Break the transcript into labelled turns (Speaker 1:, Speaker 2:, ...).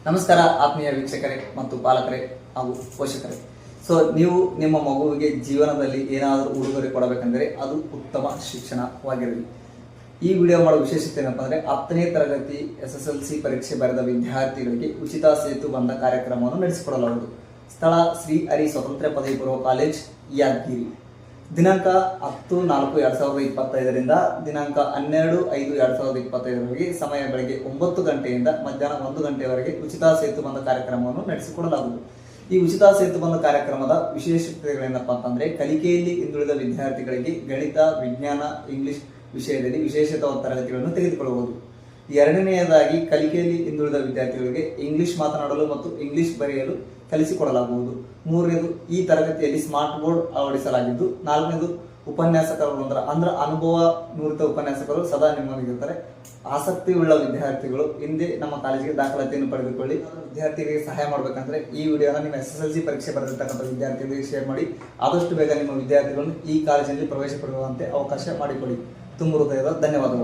Speaker 1: ನಮಸ್ಕಾರ ಆತ್ಮೀಯ ವೀಕ್ಷಕರೇ ಮತ್ತು ಪಾಲಕರೇ ಹಾಗೂ ಪೋಷಕರೇ. ನೀವು ನಿಮ್ಮ ಮಗುವಿಗೆ ಜೀವನದಲ್ಲಿ ಏನಾದರೂ ಉಡುಗೊರೆ ಕೊಡಬೇಕೆಂದರೆ ಅದು ಉತ್ತಮ ಶಿಕ್ಷಣವಾಗಿರಲಿ. ಈ ವಿಡಿಯೋ ಮಾಡೋ ವಿಶೇಷತೆ ಏನಪ್ಪ ಅಂದರೆ 10ನೇ ತರಗತಿ SSLC ಪರೀಕ್ಷೆ ಬರೆದ ವಿದ್ಯಾರ್ಥಿಗಳಿಗೆ ಉಚಿತ ಸೇತು ಬಂಧ ಕಾರ್ಯಕ್ರಮವನ್ನು ನಡೆಸಿಕೊಡಲಾಗುವುದು. ಸ್ಥಳ ಶ್ರೀ ಹರಿ ಸ್ವತಂತ್ರ ಪದವಿ ಪೂರ್ವ ಕಾಲೇಜ್, ಯಾದಗಿರಿ. ದಿನಾಂಕ 10/4/2025 ದಿನಾಂಕ 12/5/2025 ಸಮಯ ಬೆಳಗ್ಗೆ 9 ಗಂಟೆಯಿಂದ ಮಧ್ಯಾಹ್ನ 1 ಗಂಟೆಯವರೆಗೆ ಉಚಿತ ಸೇತು ಬಂಧ ಕಾರ್ಯಕ್ರಮವನ್ನು ನಡೆಸಿಕೊಡಲಾಗುವುದು. ಈ ಉಚಿತ ಸೇತು ಬಂಧ ಕಾರ್ಯಕ್ರಮದ ವಿಶೇಷತೆಗಳೇನಪ್ಪ ಅಂತಂದ್ರೆ, ಕಲಿಕೆಯಲ್ಲಿ ಹಿಂದುಳಿದ ವಿದ್ಯಾರ್ಥಿಗಳಿಗೆ ಗಣಿತ, ವಿಜ್ಞಾನ, ಇಂಗ್ಲಿಷ್ ವಿಷಯದಲ್ಲಿ ವಿಶೇಷ ತರಗತಿಗಳನ್ನು ತೆಗೆದುಕೊಳ್ಳಬಹುದು. ಎರಡನೆಯದಾಗಿ, ಕಲಿಕೆಯಲ್ಲಿ ಹಿಂದುಳಿದ ವಿದ್ಯಾರ್ಥಿಗಳಿಗೆ ಇಂಗ್ಲಿಷ್ ಮಾತನಾಡಲು ಮತ್ತು ಇಂಗ್ಲಿಷ್ ಬರೆಯಲು ಕಲಿಸಿಕೊಡಲಾಗುವುದು. ಮೂರನೇದು, ಈ ತರಗತಿಯಲ್ಲಿ ಸ್ಮಾರ್ಟ್ ಬೋರ್ಡ್ ಅಳವಡಿಸಲಾಗಿದ್ದು, ನಾಲ್ಕನೇದು, ಉಪನ್ಯಾಸಕರು ಅಂದ್ರೆ ಅನುಭವ ನುರಿತ ಉಪನ್ಯಾಸಕರು ಸದಾ ನಿಮ್ಮೊಂದಿಗಿರ್ತಾರೆ. ಆಸಕ್ತಿಯುಳ್ಳ ವಿದ್ಯಾರ್ಥಿಗಳು ಹಿಂದೆ ನಮ್ಮ ಕಾಲೇಜಿಗೆ ದಾಖಲಾತಿಯನ್ನು ಪಡೆದುಕೊಳ್ಳಿ. ವಿದ್ಯಾರ್ಥಿಗಳಿಗೆ ಸಹಾಯ ಮಾಡಬೇಕಂದ್ರೆ ಈ ವಿಡಿಯೋನ ನಿಮ್ಮ SSLC ಪರೀಕ್ಷೆ ಬರೆದಿರ್ತಕ್ಕಂಥ ವಿದ್ಯಾರ್ಥಿಗಳಿಗೆ ಶೇರ್ ಮಾಡಿ ಆದಷ್ಟು ಬೇಗ ನಿಮ್ಮ ವಿದ್ಯಾರ್ಥಿಗಳನ್ನು ಈ ಕಾಲೇಜಿನಲ್ಲಿ ಪ್ರವೇಶ ಪಡೆಯುವಂತೆ ಅವಕಾಶ ಮಾಡಿಕೊಡಿ. ತುಂಬ ಹೃದಯದ ಧನ್ಯವಾದಗಳು.